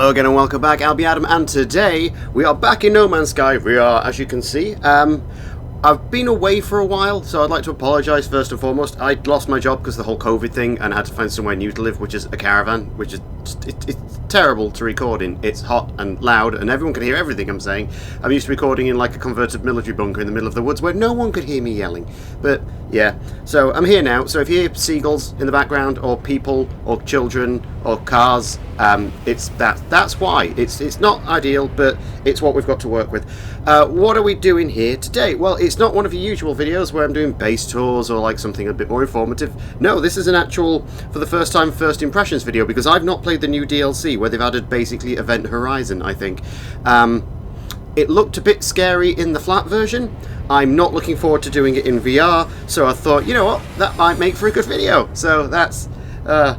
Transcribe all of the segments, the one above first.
Hello again and welcome back, I'll be Adam, and today we are back in No Man's Sky. We are, as you can see, I've been away for a while, so I'd like to apologise first and foremost. I lost my job because of the whole COVID thing and I had to find somewhere new to live, which is a caravan, which is it's terrible to record in. It's hot and loud and everyone can hear everything I'm saying. I'm used to recording in like a converted military bunker in the middle of the woods where no one could hear me yelling. But yeah, so I'm here now, so if you hear seagulls in the background or people or children or cars, that's why. It's not ideal, but it's what we've got to work with. What are we doing here today? Well, it's not one of your usual videos where I'm doing base tours or like something a bit more informative. No, this is an actual, for the first time, first impressions video, because I've not played the new DLC where they've added basically Event Horizon, I think. It looked a bit scary in the flat version. I'm not looking forward to doing it in VR, so I thought, you know what, that might make for a good video. So that's, why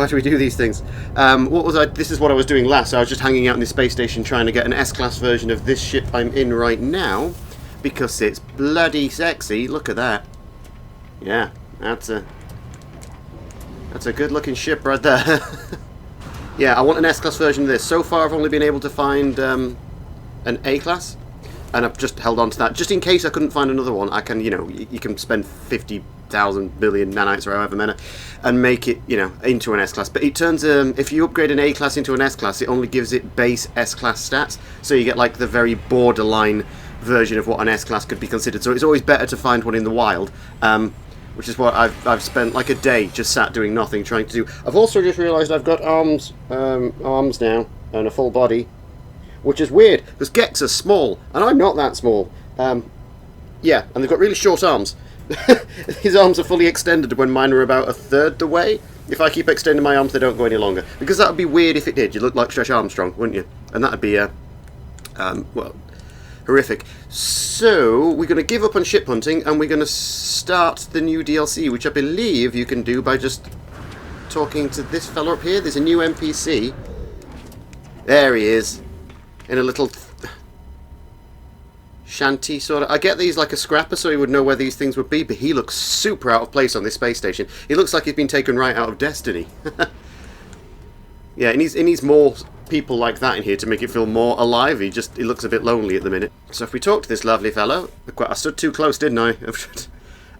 do we do these things? This is what I was doing last. I was just hanging out in the space station trying to get an S-Class version of this ship I'm in right now, because it's bloody sexy. Look at that. Yeah, that's a good looking ship right there. Yeah, I want an S-Class version of this. So far I've only been able to find an A-Class, and I've just held on to that. Just in case I couldn't find another one, I can, you know, you can spend 50,000 billion nanites or however many and make it, you know, into an S-Class. But it turns, if you upgrade an A-Class into an S-Class, it only gives it base S-Class stats. So you get like the very borderline version of what an S-Class could be considered. So it's always better to find one in the wild. Which is what I've spent like a day just sat doing nothing trying to do. I've also just realised I've got arms now and a full body, which is weird because Gex are small and I'm not that small. Yeah, and they've got really short arms. His arms are fully extended when mine are about a third the way. If I keep extending my arms, they don't go any longer, because that would be weird if it did. You'd look like Stretch Armstrong, wouldn't you? And that would be well, horrific. So we're going to give up on ship hunting and we're going to start the new DLC, which I believe you can do by just talking to this fellow up here. There's a new NPC. There he is, in a little shanty sort of. I get that he's like a scrapper, so he would know where these things would be, but he looks super out of place on this space station. He looks like he's been taken right out of Destiny. Yeah, it needs more people like that in here to make it feel more alive. He looks a bit lonely at the minute. So if we talk to this lovely fellow, I stood too close, didn't I?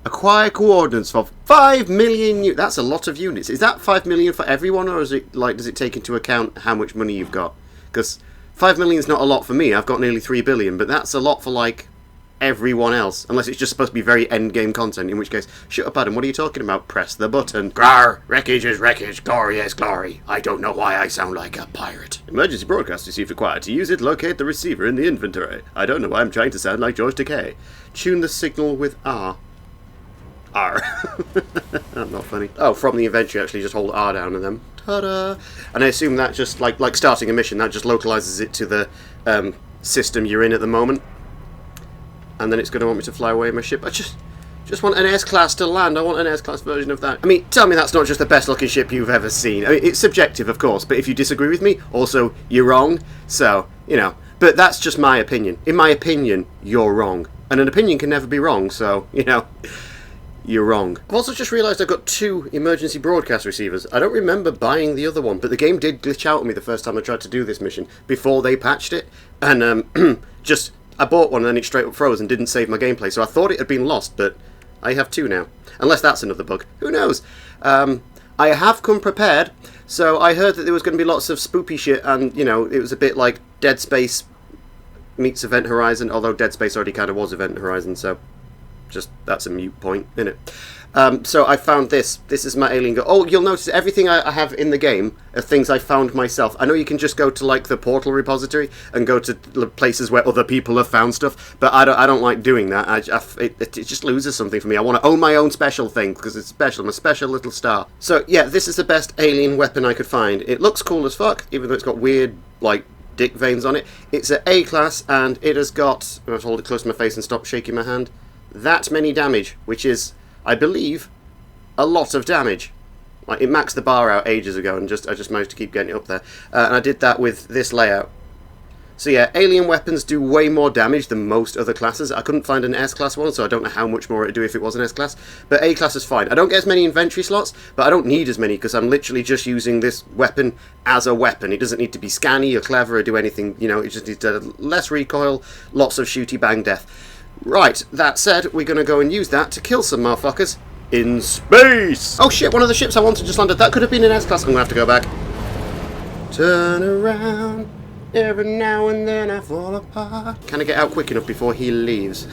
Acquire coordinates for 5 million units. That's a lot of units. Is that 5 million for everyone, or is it like, does it take into account how much money you've got? Because 5 million is not a lot for me. I've got nearly 3 billion, but that's a lot for like everyone else, unless it's just supposed to be very end game content, in which case, shut up Adam, what are you talking about? Press the button. Grar, wreckage is wreckage, glory is glory. I don't know why I sound like a pirate. Emergency broadcast received required. To use it, locate the receiver in the inventory. I don't know why I'm trying to sound like George Takei. Tune the signal with R. R. That's not funny. Oh, from the inventory, actually, just hold R down and then ta-da! And I assume that just, like starting a mission, that just localizes it to the system you're in at the moment. And then it's going to want me to fly away in my ship. I just want an S-Class to land. I want an S-Class version of that. I mean, tell me that's not just the best looking ship you've ever seen. I mean, it's subjective, of course, but if you disagree with me, also, you're wrong. So, you know, but that's just my opinion. In my opinion, you're wrong. And an opinion can never be wrong, so, you know, you're wrong. I've also just realised I've got 2 emergency broadcast receivers. I don't remember buying the other one, but the game did glitch out on me the first time I tried to do this mission, before they patched it. And, I bought one and then it straight up froze and didn't save my gameplay, so I thought it had been lost, but I have 2 now. Unless that's another bug. Who knows? I have come prepared, so I heard that there was going to be lots of spoopy shit, and, you know, it was a bit like Dead Space meets Event Horizon, although Dead Space already kind of was Event Horizon, so just, that's a mute point, isn't it? So I found this. This is my alien go. Oh, you'll notice everything I have in the game are things I found myself. I know you can just go to like the portal repository and go to places where other people have found stuff, but I don't like doing that. It just loses something for me. I want to own my own special thing because it's special. I'm a special little star. So yeah, this is the best alien weapon I could find. It looks cool as fuck, even though it's got weird like dick veins on it. It's an A-Class and it has got, I'll hold it close to my face and stop shaking my hand, that many damage, which is, I believe, a lot of damage. Like, it maxed the bar out ages ago, and I just managed to keep getting it up there. And I did that with this layout, So yeah, alien weapons do way more damage than most other classes. I couldn't find an S-class one, so I don't know how much more it'd do if it was an S-class. But A-class is fine. I don't get as many inventory slots, but I don't need as many because I'm literally just using this weapon as a weapon. It doesn't need to be scanny or clever or do anything, you know, it just needs to less recoil, lots of shooty bang death. Right, that said, we're going to go and use that to kill some motherfuckers in space! Oh shit, one of the ships I wanted just landed. That could have been an S-class. I'm going to have to go back. Turn around. Every now and then I fall apart. Can I get out quick enough before he leaves?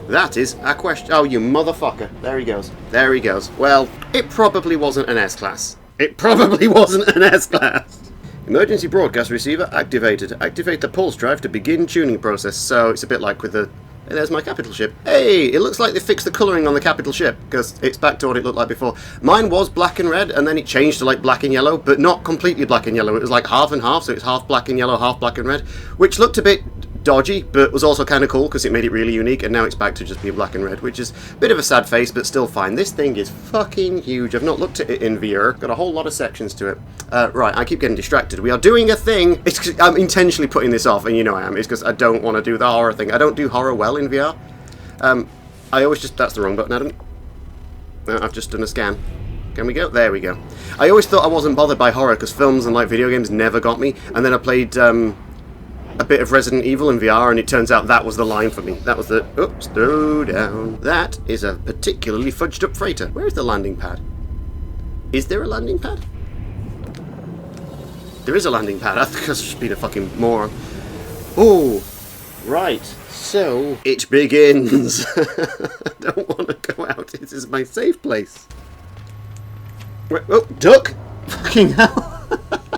That is a question. Oh, you motherfucker. There he goes. There he goes. Well, it probably wasn't an S-class. It probably wasn't an S-class. Emergency broadcast receiver activated. Activate the pulse drive to begin tuning process. So it's a bit like with the... Hey, there's my capital ship. Hey, it looks like they fixed the colouring on the capital ship, because it's back to what it looked like before. Mine was black and red, and then it changed to like black and yellow, but not completely black and yellow. It was like half and half, so it's half black and yellow, half black and red, which looked a bit dodgy, but was also kind of cool, because it made it really unique, and now it's back to just being black and red, which is a bit of a sad face, but still fine. This thing is fucking huge. I've not looked at it in VR. Got a whole lot of sections to it. Right, I keep getting distracted. We are doing a thing. I'm intentionally putting this off, and you know I am. It's because I don't want to do the horror thing. I don't do horror well in VR. I always just... That's the wrong button, Adam. I've just done a scan. Can we go? There we go. I always thought I wasn't bothered by horror because films and like video games never got me. And then I played a bit of Resident Evil in VR, and it turns out that was the line for me. That was the... Oops, slow down. That is a particularly fudged up freighter. Where is the landing pad? Is there a landing pad? There is a landing pad. I think I've just been a fucking moron. Oh, right. So, it begins. I don't want to go out. This is my safe place. Oh, duck! Fucking hell.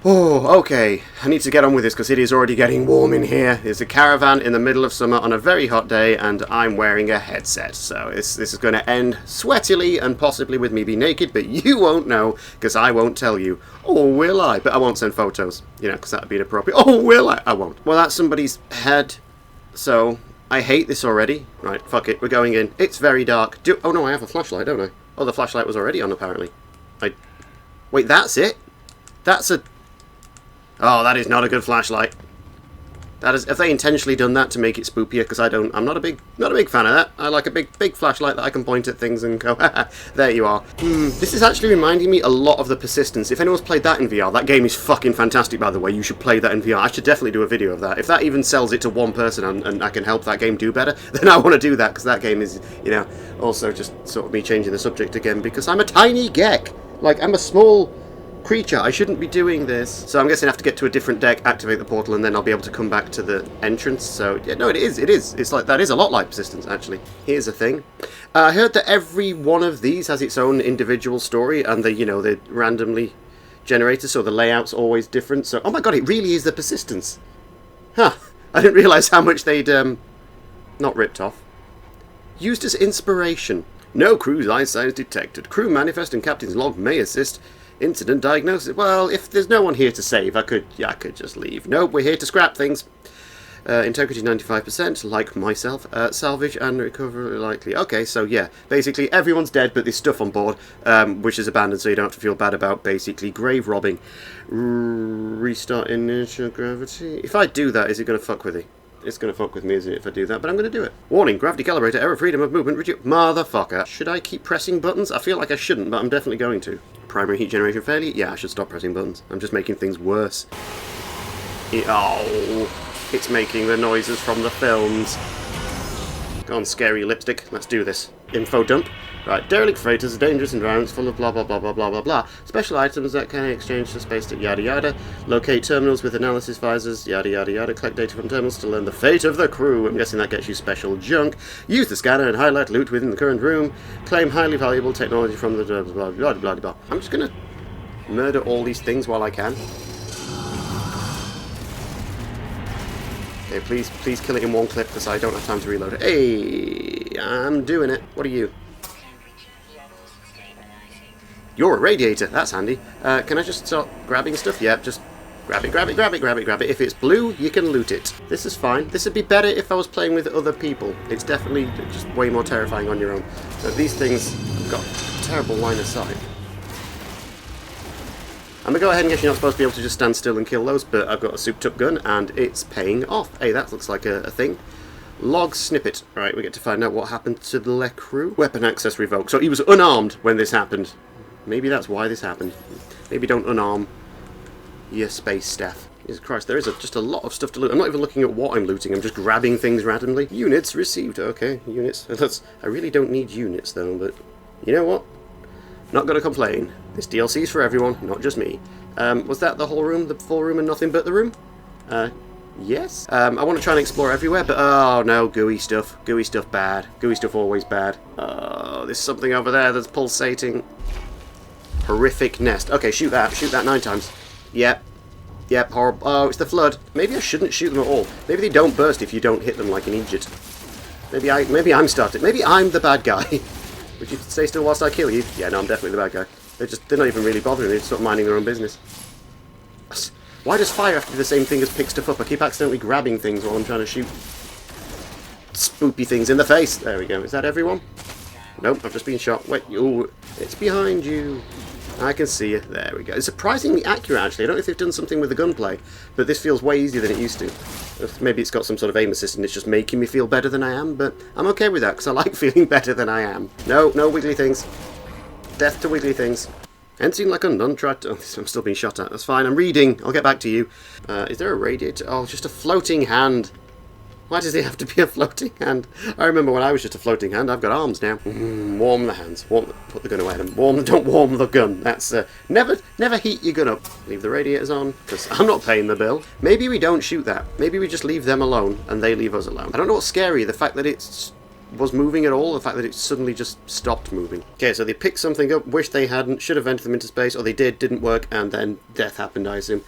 Oh, okay. I need to get on with this because it is already getting warm in here. There's a caravan in the middle of summer on a very hot day, and I'm wearing a headset. So this is going to end sweatily and possibly with me being naked, but you won't know because I won't tell you. Or will I? But I won't send photos, you know, because that would be inappropriate. Oh, will I? I won't. Well, that's somebody's head. So... I hate this already. Right, fuck it, we're going in. It's very dark. Oh no, I have a flashlight, don't I? Oh, the flashlight was already on, apparently. Wait, that's it? That's a... Oh, that is not a good flashlight. That is... Have they intentionally done that to make it spookier? Because I'm not a big fan of that. I like a big flashlight that I can point at things and go, haha, there you are. This is actually reminding me a lot of The Persistence. If anyone's played that in VR, that game is fucking fantastic, by the way. You should play that in VR. I should definitely do a video of that. If that even sells it to one person and I can help that game do better, then I want to do that, because that game is, you know, also just sort of me changing the subject again, because I'm a tiny geck. Like, I'm a small... creature. I shouldn't be doing this. So I'm guessing I have to get to a different deck, activate the portal, and then I'll be able to come back to the entrance. So, yeah, no, it is. It's like, that is a lot like Persistence, actually. Here's a thing. I heard that every one of these has its own individual story, and they're randomly generated, so the layout's always different. So, oh my god, it really is the Persistence. Huh. I didn't realise how much they'd, not ripped off. Used as inspiration. No crew's eye signs detected. Crew manifest and captain's log may assist. Incident diagnosis. Well, if there's no one here to save, I could just leave. Nope, we're here to scrap things. Integrity 95%, like myself. Salvage and recovery likely. Okay, so yeah, basically everyone's dead, but there's stuff on board, which is abandoned, so you don't have to feel bad about basically grave robbing. Restart inertial gravity. If I do that, is it going to fuck with me? It's going to fuck with me, isn't it, if I do that? But I'm going to do it. Warning, gravity calibrator, error, freedom of movement, reduce. Motherfucker. Should I keep pressing buttons? I feel like I shouldn't, but I'm definitely going to. Primary heat generation failure? Yeah, I should stop pressing buttons. I'm just making things worse. It's making the noises from the films. Go on, scary lipstick. Let's do this. Info dump. Right, derelict freighters are dangerous environments full of blah blah blah blah blah blah blah. Special items that can exchange to space to yada yada. Locate terminals with analysis visors, yada yada yada. Collect data from terminals to learn the fate of the crew. I'm guessing that gets you special junk. Use the scanner and highlight loot within the current room. Claim highly valuable technology from the blah blah blah blah blah. I'm just gonna murder all these things while I can. Okay, please kill it in one clip because I don't have time to reload it. Hey, I'm doing it. What are you? You're a radiator. That's handy. Can I just start grabbing stuff? Yeah, just grab it, grab it, grab it, grab it, grab it. If it's blue, you can loot it. This is fine. This would be better if I was playing with other people. It's definitely just way more terrifying on your own. So these things have got a terrible line of sight. I'm going to go ahead and guess you're not supposed to be able to just stand still and kill those, but I've got a souped up gun, and it's paying off. Hey, that looks like a thing. Log snippet. Right, we get to find out what happened to the Le Crew. Weapon access revoked. So he was unarmed when this happened. Maybe that's why this happened. Maybe don't unarm your space staff. Jesus Christ, there is just a lot of stuff to loot. I'm not even looking at what I'm looting, I'm just grabbing things randomly. Units received. Okay, units. I really don't need units though, but you know what? Not gonna complain. This DLC's for everyone, not just me. Was that the whole room? The full room and nothing but the room? Yes. I want to try and explore everywhere, but oh no, gooey stuff. Gooey stuff bad. Gooey stuff always bad. Oh, there's something over there that's pulsating. Horrific nest. Okay, shoot that. Shoot that 9 times. Yep. Yep, horrible. Oh, it's the flood. Maybe I shouldn't shoot them at all. Maybe they don't burst if you don't hit them like an idiot. Maybe I'm starting. Maybe I'm the bad guy. Would you stay still whilst I kill you? Yeah, no, I'm definitely the bad guy. They're not even really bothering. They're just sort of minding their own business. Why does fire have to be the same thing as pick stuff up? I keep accidentally grabbing things while I'm trying to shoot spoopy things in the face. There we go. Is that everyone? Nope, I've just been shot. Wait, ooh, it's behind you. I can see you. There we go. It's surprisingly accurate, actually. I don't know if they've done something with the gunplay, but this feels way easier than it used to. Maybe it's got some sort of aim assist and it's just making me feel better than I am, but I'm okay with that, because I like feeling better than I am. No, no wiggly things. Death to wiggly things. Anything like undone, tried to... Oh, I'm still being shot at. That's fine, I'm reading. I'll get back to you. Is there a radiator? Oh, just a floating hand. Why does it have to be a floating hand? I remember when I was just a floating hand. I've got arms now. Warm the hands. Put the gun away. And don't warm the gun. That's never heat your gun up. Leave the radiators on, because I'm not paying the bill. Maybe we don't shoot that. Maybe we just leave them alone and they leave us alone. I don't know what's scary. The fact that it was moving at all. The fact that it suddenly just stopped moving. Okay, so they picked something up. Wish they hadn't. Should have vented them into space, or they did. Didn't work, and then death happened, I assume.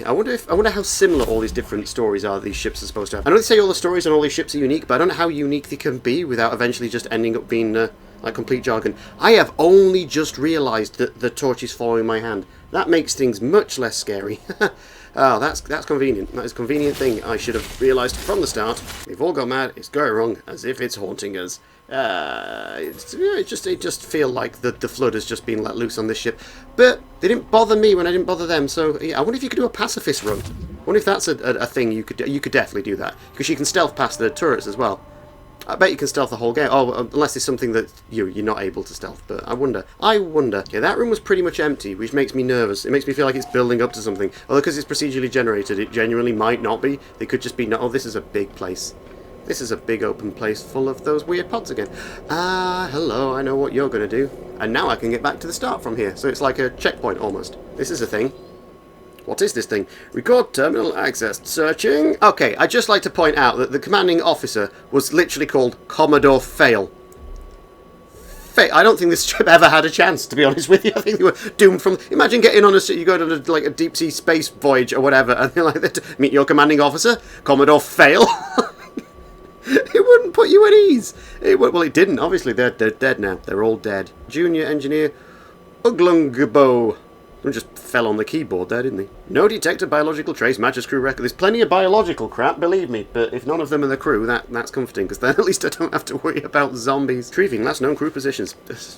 I wonder how similar all these different stories are that these ships are supposed to have. I know they say all the stories on all these ships are unique, but I don't know how unique they can be without eventually just ending up being like complete jargon. I have only just realised that the torch is following my hand. That makes things much less scary. Oh, that's convenient. That is a convenient thing I should have realised from the start. We've all gone mad. It's going wrong, as if it's haunting us. It just feel like the flood has just been let loose on this ship, but they didn't bother me when I didn't bother them. So yeah, I wonder if you could do a pacifist run. I wonder if that's a thing you could do. You could definitely do that, because you can stealth past the turrets as well. I bet you can stealth the whole game. Oh, unless it's something that you're not able to stealth. But I wonder. Yeah, that room was pretty much empty, which makes me nervous. It makes me feel like it's building up to something. Although because it's procedurally generated, it genuinely might not be. They could just be, oh, this is a big place. This is a big open place full of those weird pods again. Ah, hello, I know what you're going to do. And now I can get back to the start from here. So it's like a checkpoint almost. This is a thing. What is this thing? Record terminal access. Searching. Okay, I'd just like to point out that the commanding officer was literally called Commodore Fail. I don't think this ship ever had a chance, to be honest with you. I think they were doomed from... Imagine getting on you go on like a deep sea space voyage or whatever, and they're like, meet your commanding officer, Commodore Fail. It wouldn't put you at ease. Well, it didn't. Obviously, they're dead now. They're all dead. Junior Engineer Uglungbo. Just fell on the keyboard there, didn't he? No detected biological trace matches crew record. There's plenty of biological crap, believe me. But if none of them are the crew, that's comforting, because then at least I don't have to worry about zombies. Retrieving last known crew positions.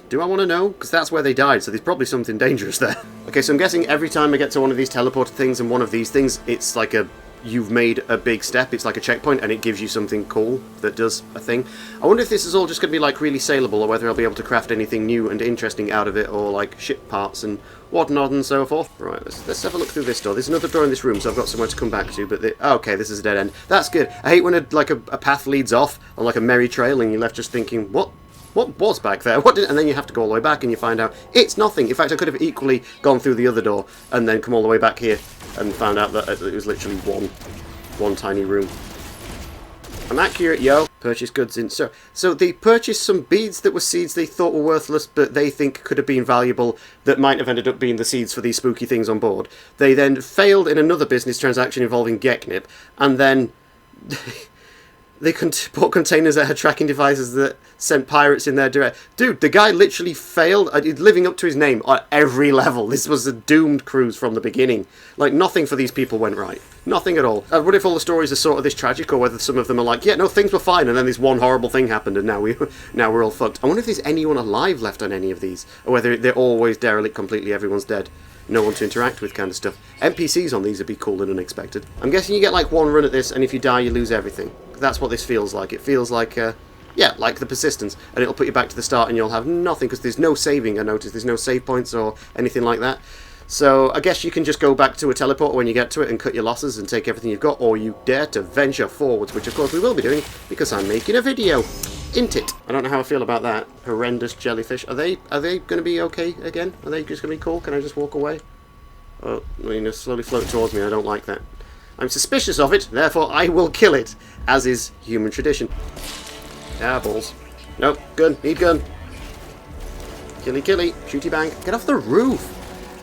Do I want to know? Because that's where they died, so there's probably something dangerous there. Okay, so I'm guessing every time I get to one of these teleported things and one of these things, it's like you've made a big step. It's like a checkpoint, and it gives you something cool that does a thing. I wonder if this is all just going to be like really saleable, or whether I'll be able to craft anything new and interesting out of it, or like ship parts and whatnot and so forth. Right, let's have a look through this door. There's another door in this room, so I've got somewhere to come back to. But okay, this is a dead end. That's good. I hate when a path leads off on like a merry trail, and you're left just thinking, what was back there? And then you have to go all the way back, and you find out it's nothing. In fact, I could have equally gone through the other door and then come all the way back here and found out that it was literally one tiny room. I'm accurate, yo. Purchase goods in... So they purchased some beads that were seeds they thought were worthless, but they think could have been valuable, that might have ended up being the seeds for these spooky things on board. They then failed in another business transaction involving Geknip, and then... They bought containers that had tracking devices that sent pirates in their direct... Dude, the guy literally failed, living up to his name on every level. This was a doomed cruise from the beginning. Like, nothing for these people went right. Nothing at all. I wonder if all the stories are sort of this tragic, or whether some of them are like, yeah, no, things were fine, and then this one horrible thing happened, and now we're all fucked. I wonder if there's anyone alive left on any of these, or whether they're always derelict completely, everyone's dead. no one to interact with kind of stuff. NPCs on these would be cool and unexpected. I'm guessing you get like one run at this, and if you die, you lose everything. That's what this feels like. It feels like, yeah, like the Persistence, and it'll put you back to the start, and you'll have nothing, because there's no saving, I noticed. There's no save points or anything like that. So I guess you can just go back to a teleporter when you get to it and cut your losses and take everything you've got, or you dare to venture forwards, which of course we will be doing, because I'm making a video. Int it. I don't know how I feel about that. Horrendous jellyfish. Are they going to be okay again? Are they just going to be cool? Can I just walk away? Oh, slowly float towards me. I don't like that. I'm suspicious of it, therefore I will kill it, as is human tradition. Ah, balls. Nope, gun. Need gun. Killy killy. Shooty bang. Get off the roof.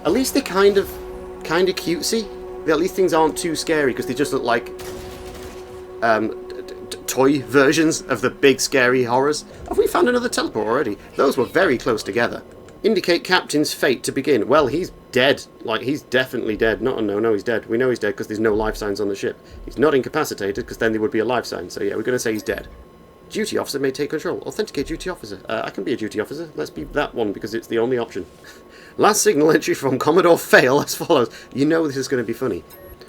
At least they're kind of cutesy. At least things aren't too scary, because they just look like toy versions of the big scary horrors. Have we found another teleport already? Those were very close together. Indicate captain's fate to begin. Well, he's dead. Like, he's definitely dead. No, he's dead. We know he's dead because there's no life signs on the ship. He's not incapacitated, because then there would be a life sign. So yeah, we're going to say he's dead. Duty officer may take control. Authenticate duty officer. I can be a duty officer. Let's be that one, because it's the only option. Last signal entry from Commodore Fail as follows. You know this is going to be funny.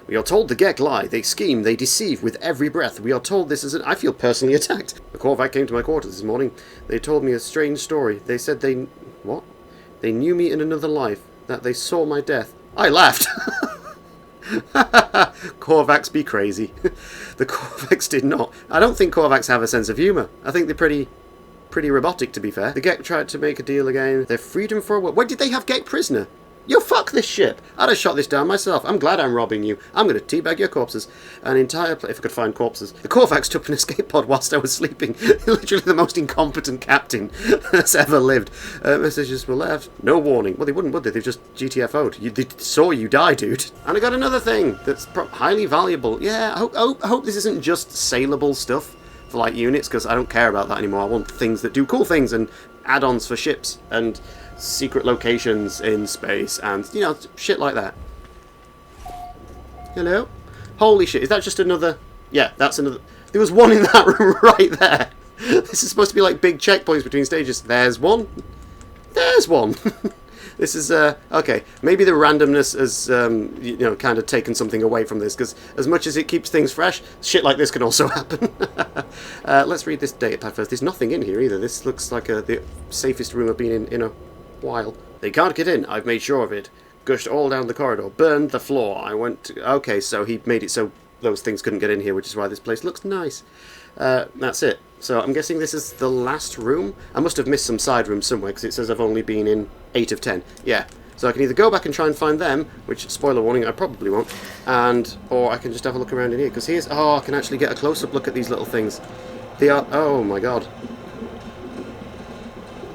We are told the Gek lie. They scheme. They deceive with every breath. We are told this is an... I feel personally attacked. The Korvac came to my quarters this morning. They told me a strange story. They said they... What? They knew me in another life. That they saw my death. I laughed. Korvacs be crazy. The Korvacs did not. I don't think Korvacs have a sense of humour. I think they're pretty robotic, to be fair. The Gek tried to make a deal again. Their freedom for a while. When did they have Gek prisoner? Yo, fuck this ship. I'd have shot this down myself. I'm glad I'm robbing you. I'm going to teabag your corpses. An entire if I could find corpses. The Korvacs took an escape pod whilst I was sleeping. Literally the most incompetent captain that's ever lived. Messages were left. No warning. Well, they wouldn't, would they? They've just GTFO'd. They saw you die, dude. And I got another thing that's highly valuable. Yeah, I hope this isn't just saleable stuff for, like, units, because I don't care about that anymore. I want things that do cool things and add-ons for ships and secret locations in space and, you know, shit like that. Hello? Holy shit, is that just another... Yeah, that's another... There was one in that room right there. This is supposed to be like big checkpoints between stages. There's one. There's one. This is, okay, maybe the randomness has, you know, kind of taken something away from this, because as much as it keeps things fresh, shit like this can also happen. Let's read this datapad first. There's nothing in here either. This looks like the safest room I've been in a while. They can't get in. I've made sure of it. Gushed all down the corridor. Burned the floor. I went to... Okay, so he made it so those things couldn't get in here, which is why this place looks nice. That's it. So I'm guessing this is the last room. I must have missed some side rooms somewhere, because it says I've only been in 8 of 10. Yeah. So I can either go back and try and find them, which, spoiler warning, I probably won't, or I can just have a look around in here, because here's... Oh, I can actually get a close-up look at these little things. They are... Oh, my God.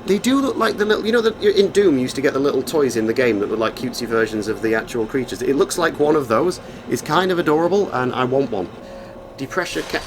They do look like the little... You know, in Doom you used to get the little toys in the game that were like cutesy versions of the actual creatures. It looks like one of those. It's kind of adorable, and I want one. Depressure cat...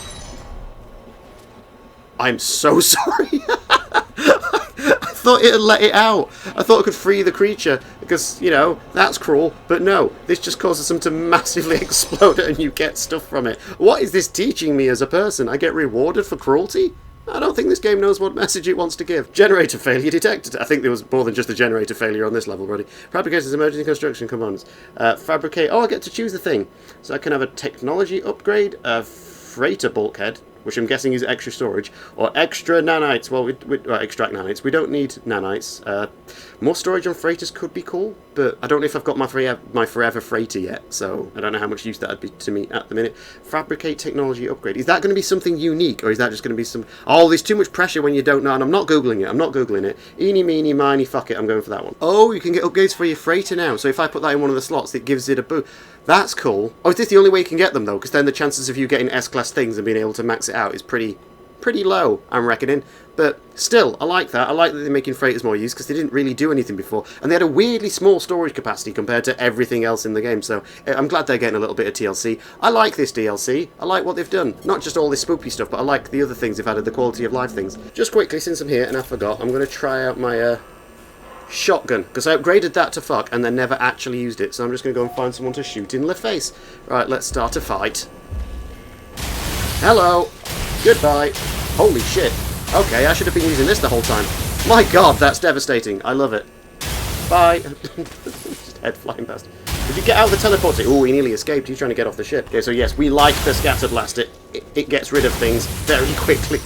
I'm so sorry. I thought it had let it out. I thought it could free the creature, because, you know, that's cruel. But no, this just causes them to massively explode and you get stuff from it. What is this teaching me as a person? I get rewarded for cruelty? I don't think this game knows what message it wants to give. Generator failure detected. I think there was more than just a generator failure on this level already. Fabricators emergency construction components. Fabricate... Oh, I get to choose the thing. So I can have a technology upgrade, a freighter bulkhead, which I'm guessing is extra storage, or extra nanites. Well, well, extract nanites. We don't need nanites. More storage on freighters could be cool, but I don't know if I've got my forever freighter yet, so I don't know how much use that would be to me at the minute. Fabricate technology upgrade. Is that going to be something unique, or is that just going to be some... Oh, there's too much pressure when you don't know, and I'm not Googling it. I'm not Googling it. Eeny, meeny, miny, fuck it, I'm going for that one. Oh, you can get upgrades for your freighter now, so if I put that in one of the slots, it gives it a boost. That's cool. Oh, is this the only way you can get them, though? Because then the chances of you getting S-class things and being able to max it out is pretty low, I'm reckoning. But still, I like that. I like that they're making freighters more use, because they didn't really do anything before. And they had a weirdly small storage capacity compared to everything else in the game. So I'm glad they're getting a little bit of TLC. I like this DLC. I like what they've done. Not just all this spoopy stuff, but I like the other things they've added, the quality of life things. Just quickly, since I'm here and I forgot, I'm going to try out my... shotgun, because I upgraded that to fuck and then never actually used it, so I'm just going to go and find someone to shoot in the face. Right, let's start a fight. Hello. Goodbye. Holy shit. Okay, I should have been using this the whole time. My god, that's devastating. I love it. Bye. Just head flying past. Did you get out of the teleporter? Oh, he nearly escaped. He's trying to get off the ship. Okay, so yes, we like the scatter blast. It gets rid of things very quickly.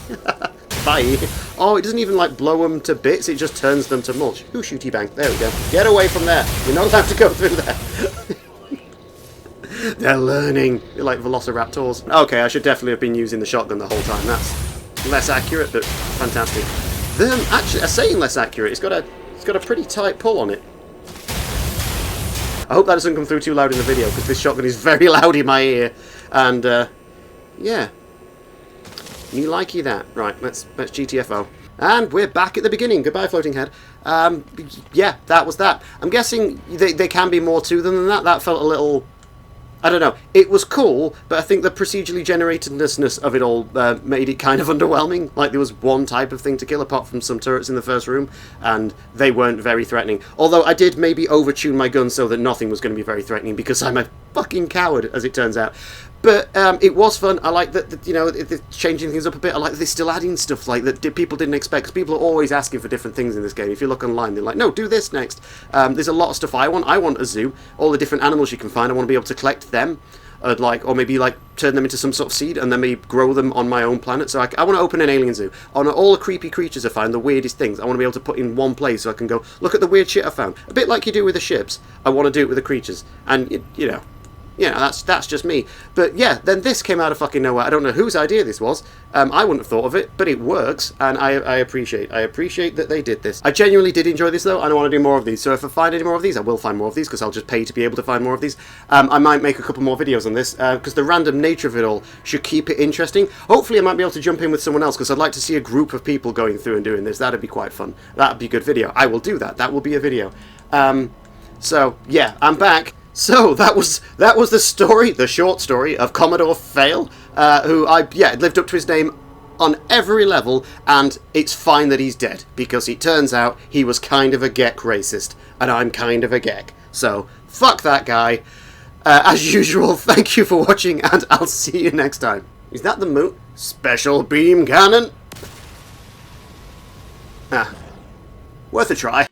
Bye. Oh, it doesn't even like blow them to bits. It just turns them to mulch. Ooh, shooty bang. There we go. Get away from there. You're not allowed to go through there. They're learning. They're like velociraptors. Okay, I should definitely have been using the shotgun the whole time. That's less accurate, but fantastic. Then, actually, saying less accurate, it's got a pretty tight pull on it. I hope that doesn't come through too loud in the video, because this shotgun is very loud in my ear. And, yeah. You likey that. Right, let's GTFO. And we're back at the beginning. Goodbye, floating head. Yeah, that was that. I'm guessing there can be more to them than that. That felt a little... I don't know. It was cool, but I think the procedurally generatedness of it all made it kind of underwhelming. Like, there was one type of thing to kill, apart from some turrets in the first room, and they weren't very threatening. Although I did maybe overtune my gun so that nothing was going to be very threatening, because I'm a fucking coward, as it turns out. But it was fun. I like that, you know, they're changing things up a bit. I like that they're still adding stuff like that people didn't expect. Because people are always asking for different things in this game. If you look online, they're like, no, do this next. There's a lot of stuff I want. I want a zoo. All the different animals you can find. I want to be able to collect them. Or maybe like turn them into some sort of seed and then maybe grow them on my own planet. So I want to open an alien zoo. I want all the creepy creatures I find, the weirdest things, I want to be able to put in one place so I can go, look at the weird shit I found. A bit like you do with the ships. I want to do it with the creatures. And, you know, that's just me. But yeah, then this came out of fucking nowhere. I don't know whose idea this was. I wouldn't have thought of it, but it works, and I appreciate that they did this. I genuinely did enjoy this though, and I want to do more of these. So if I find any more of these, I will find more of these, because I'll just pay to be able to find more of these. I might make a couple more videos on this, because the random nature of it all should keep it interesting. Hopefully I might be able to jump in with someone else, because I'd like to see a group of people going through and doing this. That'd be quite fun. That'd be a good video. I will do that. That will be a video. So yeah, I'm back. So that was the story, the short story of Commodore Fail, who lived up to his name on every level, and it's fine that he's dead, because it turns out he was kind of a geck racist, and I'm kind of a geck. So fuck that guy. As usual, thank you for watching, and I'll see you next time. Is that the moon? Special beam cannon? Worth a try.